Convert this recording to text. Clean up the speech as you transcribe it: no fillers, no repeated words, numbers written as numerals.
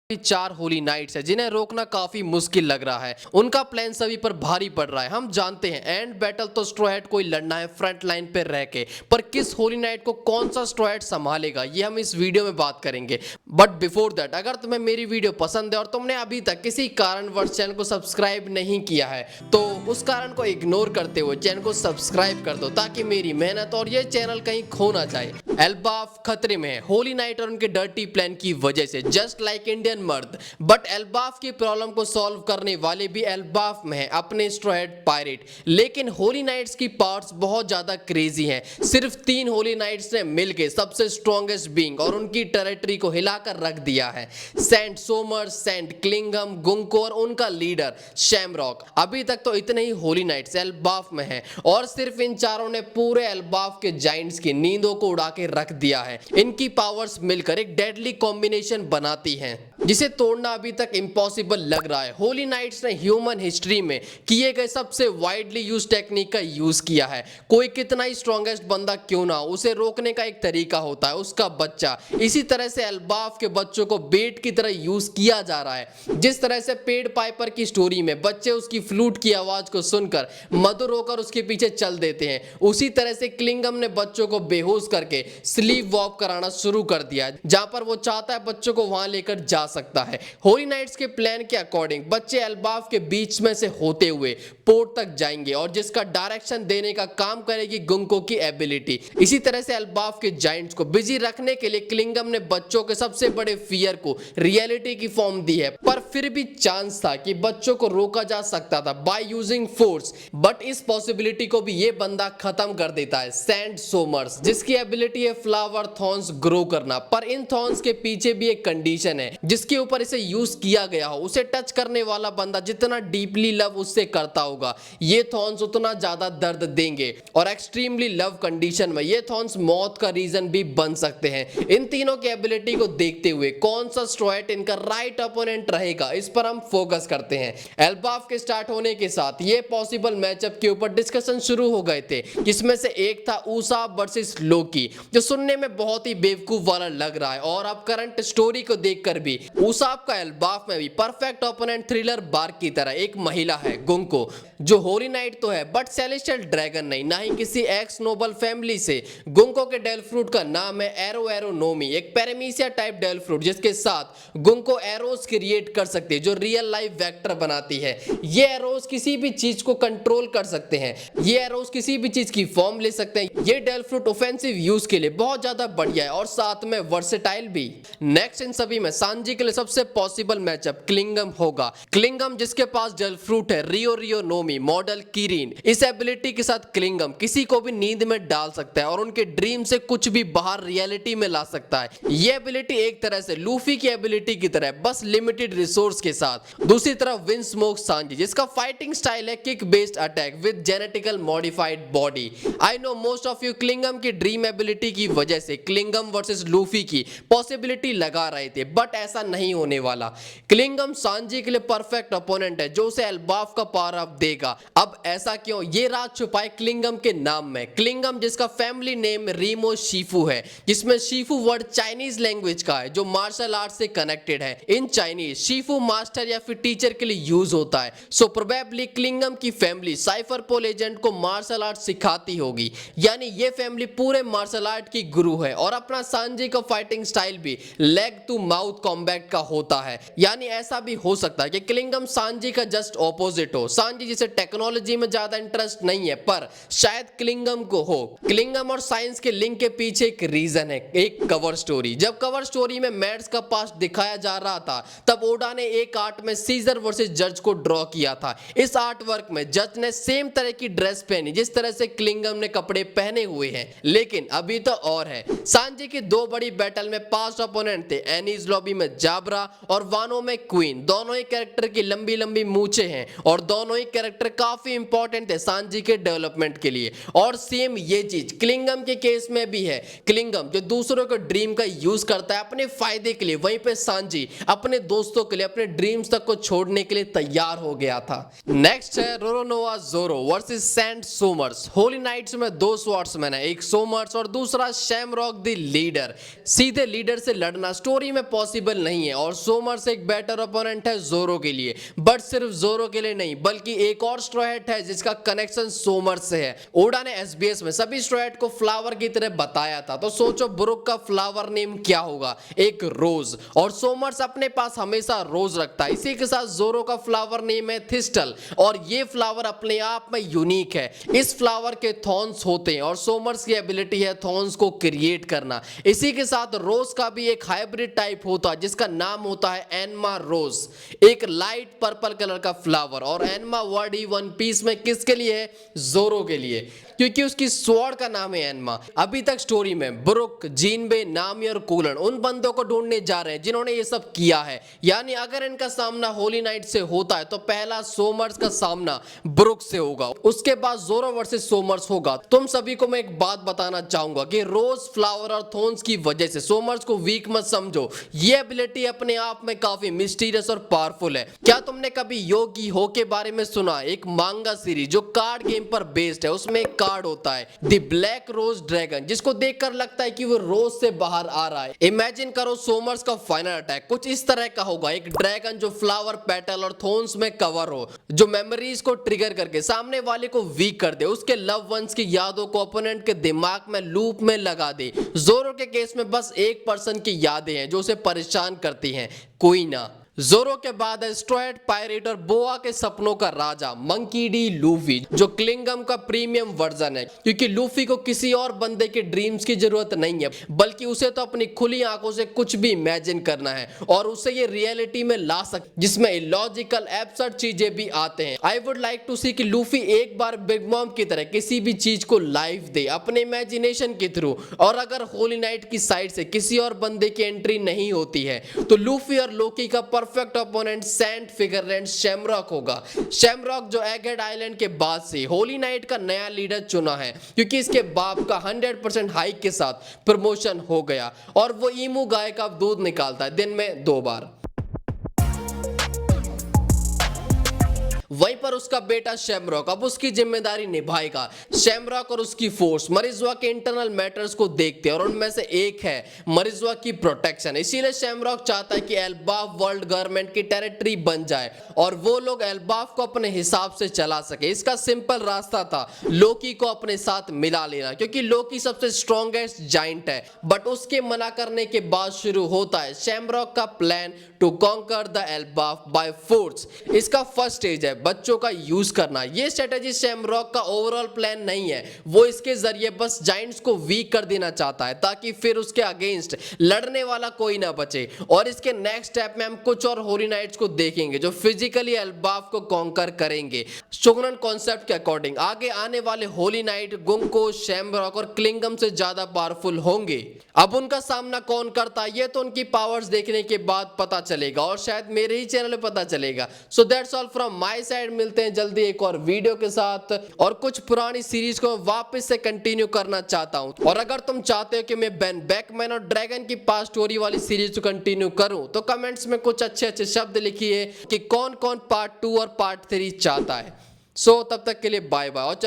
चार होली नाइट्स है जिन्हें रोकना काफी मुश्किल लग रहा है। उनका प्लान सभी पर भारी पड़ रहा है। हम जानते हैं एंड बैटल तो स्ट्रॉ हैट को ही लड़ना है फ्रंट लाइन पे रह के, पर किस होली नाइट को कौन सा स्ट्रॉ हैट संभालेगा ये हम इस वीडियो में बात करेंगे। बट बिफोर दैट, अगर तुम्हें मेरी वीडियो पसंद है और तुमने अभी तक किसी कारणवश चैनल को सब्सक्राइब नहीं किया है तो उस कारण को इग्नोर करते हुए चैनल को सब्सक्राइब कर दो ताकि मेरी मेहनत और ये चैनल कहीं खो ना जाए। एल्बाफ खतरे में है होली नाइट और उनके डर्टी प्लान की वजह से, जस्ट लाइक इंडियन मर्द। बट एल्बाफ की प्रॉब्लम को सॉल्व करने वाले भी एल्बाफ में है, अपने स्ट्रॉ हैट पायरेट। लेकिन होली नाइट्स की पावर्स बहुत ज्यादा क्रेजी हैं। सिर्फ 3 होली नाइट्स ने मिलकर सबसे स्ट्रॉन्गेस्ट बीइंग और उनकी टेरिटरी को हिलाकर रख दिया है। सेंट सोमर, सेंट क्लिंगम, गुंको और उनका लीडर शैमरॉक। अभी तक तो इतने ही होली नाइट्स एल्बाफ में हैं और सिर्फ इन चारों ने पूरे एल्बाफ के जाइंट्स की नींदों को उड़ा के रख दिया है। इनकी पावर्स मिलकर एक डेडली कॉम्बिनेशन बनाती हैं जिसे तोड़ना अभी तक इम्पॉसिबल लग रहा है। होली नाइट्स ने ह्यूमन हिस्ट्री में किए गए सबसे वाइडली यूज टेक्निक का यूज किया है। कोई कितना ही स्ट्रॉन्गेस्ट बंदा क्यों ना, उसे रोकने का एक तरीका होता है, उसका बच्चा। इसी तरह से एल्बाफ के बच्चों को बेट की तरह यूज किया जा रहा है। जिस तरह से पेड पाइपर की स्टोरी में बच्चे उसकी फ्लूट की आवाज को सुनकर मधुर होकर उसके पीछे चल देते हैं, उसी तरह से क्लिंगम ने बच्चों को बेहोश करके स्लीप वॉक कराना शुरू कर दिया। जहां पर वो चाहता है बच्चों को वहां लेकर जा सकता है। होली नाइट्स के प्लान के अकॉर्डिंग बच्चे एल्बाफ के बीच में से होते हुए पोर्ट तक जाएंगे और जिसका डायरेक्शन देने का काम करेगी गुंको की एबिलिटी। इसी तरह से एल्बाफ के जाइंट्स को बिजी रखने के लिए क्लिंगम ने बच्चों के सबसे बड़े फियर को रियलिटी की फॉर्म दी है। पर फिर भी चांस था कि बच्चों को रोका जा सकता था बाय यूजिंग फोर्स। बट इस पॉसिबिलिटी को भी ये बंदा खत्म कर देता है, सेंट सोमर्स, जिसकी एबिलिटी है फ्लावर थॉर्न्स ग्रो करना। पर इन थॉर्न्स के पीछे भी एक कंडीशन है जिसके ऊपर इसे यूज किया गया हो। उसे टच करने वाला बंदा जितना डीपली लव उससे करता होगा, ये थॉर्न्स उतना ज्यादा दर्द देंगे और एक्सट्रीमली लव कंडीशन में ये थॉर्न्स मौत का रीजन भी बन सकते हैं। इन तीनों की एबिलिटी को देखते हुए कौन सा स्ट्रॉ हैट इनका राइट अपोनेंट रहेगा, इस पर हम फोकस करते हैं। एल्बाफ के स्टार्ट होने के साथ ये पॉसिबल मैचअप के ऊपर डिस्कशन शुरू हो गए थे, जिसमें से एक था उसाप वर्सेस लोकी, जो सुनने में बहुत ही बेवकूफ वाला लग रहा है। और अब करंट स्टोरी को देखकर भी उसाप का एल्बाफ में भी परफेक्ट ओपोनेंट थ्रिलर बार्क की तरह एक महिला है, गुंको, जो होली नाइट तो है बट सेलेस्टियल ड्रैगन नहीं, ना ही किसी एक्स नोबल फैमिली से। गुंको के डेल फ्रूट का नाम है एरो एरोनोमी, एक पैरामीशिया टाइप डेल फ्रूट जिसके साथ गुंको एरोस क्रिएट कर सकती है जो रियल लाइफ वेक्टर बनाती है। ये एरोस किसी भी चीज को कंट्रोल कर सकते हैं, ये एरोस किसी भी चीज की फॉर्म ले सकते हैं। ये डेल फ्रूट ऑफेंसिव यूज के लिए बहुत ज्यादा बढ़िया है और साथ में वर्सेटाइल भी। नेक्स्ट इन सभी में सांजी के लिए सबसे पॉसिबल मैचअप क्लिंगम होगा। क्लिंगम जिसके पास डेल फ्रूट है रियो रियो नोमी मॉडल किरीन। इस एबिलिटी के साथ क्लिंगम किसी को भी नींद में डाल सकता है और उनके ड्रीम से कुछ भी बाहर रियलिटी में ला सकता है। ये एबिलिटी एक तरह से लूफी की एबिलिटी की तरह, बस लिमिटेड रिसोर्स के साथ। दूसरी तरफ विन स्मोक सांजी जिसका फाइटिंग स्टाइल है kick based attack with genetical modified body. I know most of you Killingham की ड्रीम एबिलिटी की वजह से क्लिंगम वर्सेस लूफी की पॉसिबिलिटी लगा रहे थे, बट ऐसा नहीं होने वाला। क्लिंगम सांजी के लिए परफेक्ट अपोनेंट है जो उसे एल्बाफ का पावर अप देगा। अब ऐसा क्यों, ये राज छुपाए क्लिंगम के नाम में। क्लिंगम जिसका फैमिली नेम रीमो शीफू है, जिसमें शीफू वर्ड चाइनीज लैंग्वेज का है जो मार्शल आर्ट से कनेक्टेड है। इन चाइनीज शीफू मास्टर या फिर टीचर के लिए यूज होता है। सो प्रोबेबली क्लिंगम की फैमिली साइफर पोल एजेंट को मार्शल आर्ट सिखाती होगी, यानी ये फैमिली पूरे मार्शल आर्ट की गुरु है। और अपना सांजी का फाइटिंग स्टाइल भी लेग टू माउथ कॉम्बैट का होता है, यानी ऐसा भी हो सकता है कि क्लिंगम सांजी का जस्ट ऑपोजिट हो। सांजी जिसे टेक्नोलॉजी में ज्यादा इंटरेस्ट नहीं है पर शायद क्लिंगम को हो। क्लिंगम और साइंस के लिंक के पीछे एक रीजन है, एक कवर स्टोरी। जब कवर स्टोरी में मैड्स का पास्ट दिखाया जा रहा था तब ओडा ने एक आर्ट में सीजर वर्सेस जज को ड्रॉ किया था। इस आर्ट वर्क में जज ने सेम तरह की ड्रेस पहनी जिस तरह से क्लिंगम ने कपड़े पहने हुए हैं, लेकिन अभी तो और है। सांजी की 2 बड़ी बैटल में पास्ट अपोनेंट थे, एनीज लॉबी में जाबरा और वानो में क्वीन। दोनों ही कैरेक्टर की लंबी लंबी मूछे हैं और दोनों ही कैरेक्टर काफी इंपॉर्टेंट है सांजी के डेवलपमेंट के लिए। और सेम ये चीज क्लिंगम के केस में भी है। क्लिंगम जो दूसरों के ड्रीम का यूज करता है अपने फायदे के लिए, वहीं पे सांजी अपने दोस्तों के लिए अपने ड्रीम्स तक को छोड़ने के लिए तैयार हो गया था। नेक्स्ट है रोरोनोआ जोरो वर्सेस सेंट सोमर्स। होली नाइट्स में 2 स्वॉर्ड्समैन है, एक सोमर्स और दूसरा शैमरॉक द लीडर। सीधे लीडर से लड़ना स्टोरी में पॉसिबल नहीं नहीं है और सोमर्स एक बेटर ओपोनेंट है जोरो के लिए। बट सिर्फ जोरो के लिए नहीं, बल्कि एक और स्ट्रॉ हैट है जिसका कनेक्शन सोमर्स से है। ओडा ने एसबीएस में सभी स्ट्रॉ हैट को फ्लावर की तरह बताया था, तो सोचो ब्रुक का फ्लावर नेम क्या होगा? एक रोज। और सोमर्स अपने पास हमेशा रोज रखता है। इसी के साथ जोरो का फ्लावर नेम है थिस्टल, और ये फ्लावर अपने आप में यूनिक है। इस फ्लावर के थॉर्न्स होते हैं और सोमर्स की एबिलिटी है थॉर्न्स को क्रिएट करना। इसी के साथ रोज का भी एक हाइब्रिड टाइप होता है जिसका नाम होता है एनमा रोज, एक लाइट पर्पल कलर का फ्लावर। और एनमा वर्ड ही वन पीस में किसके लिए है? जोरो के लिए, क्योंकि उसकी स्वॉर्ड का नाम है एनमा। अभी तक स्टोरी में ब्रुक, जिनबे, नामी और कूलन उन बंदों को ढूंढने जा रहे हैं जिन्होंने ये सब किया है। यानी अगर इनका सामना होली नाइट से होता है तो पहला सोमर्स का सामना ब्रुक से होगा, उसके बाद जोरो वर्सेस सोमर्स होगा। तुम सभी को मैं एक बात बताना चाहूंगा कि रोज, फ्लावर और थॉर्न्स की वजह से सोमर्स को वीक मत समझो। ये एबिलिटी अपने आप में काफी मिस्टीरियस और पावरफुल है। क्या तुमने कभी योगी हो के बारे में सुना? एक मांगा सीरीज जो कार्ड गेम पर बेस्ड है, उसमें एक कार्ड होता है द ब्लैक रोज ड्रैगन, जिसको देखकर लगता है कि वो रोज से बाहर आ रहा है। इमेजिन करो सोमर्स का फाइनल अटैक कुछ इस तरह का होगा, एक ड्रैगन जो फ्लावर, पेटल और थॉर्न्स में कवर हो, जो मेमोरीज को ट्रिगर करके सामने वाले को वीक कर दे, उसके लव वंस की यादों को ओपोनेंट के दिमाग में लूप में लगा दे। जोरो के केस में बस एक पर्सन की यादें हैं जो उसे परेशान करती हैं, कोई ना। जोरो के बाद है स्ट्रॉ हैट, पायरेट और बोआ के सपनों का राजा मंकी डी लूफी, जो क्लिंगम का प्रीमियम वर्जन है, क्योंकि लूफी को किसी और बंदे के ड्रीम्स की जरूरत नहीं है, बल्कि उसे तो अपनी खुली आंखों से कुछ भी इमेजिन करना है और उसे ये रियलिटी में ला सकता, जिसमें इलॉजिकल एब्सर्ड चीजें भी आते हैं। आई वुड लाइक टू सी कि लूफी एक बार बिग मॉम की तरह किसी भी चीज को लाइफ दे अपने इमेजिनेशन के थ्रू। और अगर होली नाइट की साइड से किसी और बंदे की एंट्री नहीं होती है तो लूफी और लोकी का परफेक्ट ओपोनेंट सैंड फिगरलैंड शैमरॉक होगा। शैमरॉक जो एगहेड आइलैंड के बाद से होली नाइट का नया लीडर चुना है, क्योंकि इसके बाप का 100% हाइक के साथ प्रमोशन हो गया और वो ईमू गाय का दूध निकालता है दिन में 2 बार। वहीं पर उसका बेटा शैमरॉक अब उसकी जिम्मेदारी निभाएगा। शैमरॉक और उसकी फोर्स मरिज्वा के इंटरनल मैटर्स को देखते हैं और उनमें से एक है मरिज्वा की प्रोटेक्शन। इसीलिए शैमरॉक चाहता है कि एल्बाफ वर्ल्ड गवर्नमेंट की टेरिटरी बन जाए और वो लोग एल्बाफ को अपने हिसाब से चला सके। इसका सिंपल रास्ता था लोकी को अपने साथ मिला लेना, क्योंकि लोकी सबसे स्ट्रॉन्गेस्ट जाइंट है। बट उसके मना करने के बाद शुरू होता है शैमरॉक का plan to conquer the Elbaph by force. इसका फर्स्ट स्टेज है बच्चों का यूज करना। ये स्ट्रेटेजी शैमरॉक का ओवरऑल प्लान नहीं है, वो इसके जरिए बस जाइंट्स को वीक कर देना चाहता है ताकि फिर उसके अगेंस्ट लड़ने वाला कोई ना बचे। और इसके नेक्स्ट स्टेप में हम कुछ और होली नाइट्स को देखेंगे जो फिजिकली एल्बाफ को कॉन्कर करेंगे शोगुनन कॉन्सेप्ट के अकॉर्डिंग। आगे आने वाले होली नाइट गुंको, शैमरॉक और क्लिंगम से ज्यादा पावरफुल होंगे। अब उनका सामना कौन करता है ये तो उनकी पावर्स देखने के बाद पता चलेगा और शायद मेरे ही चैनल पे पता चलेगा। So that's all from my side. मिलते हैं जल्दी एक और वीडियो के साथ और कुछ पुरानी सीरीज को वापस से कंटिन्यू करना चाहता हूं। और अगर तुम चाहते हो कि मैं बेन बेकमैन और ड्रैगन की पास्ट स्टोरी वाली सीरीज को कंटिन्यू करूं तो कमेंट्स में कुछ अच्छे अच्छे शब्द लिखिए कि कौन कौन पार्ट 2 और पार्ट 3 चाहता है। सो तब तक के लिए बाय बाय।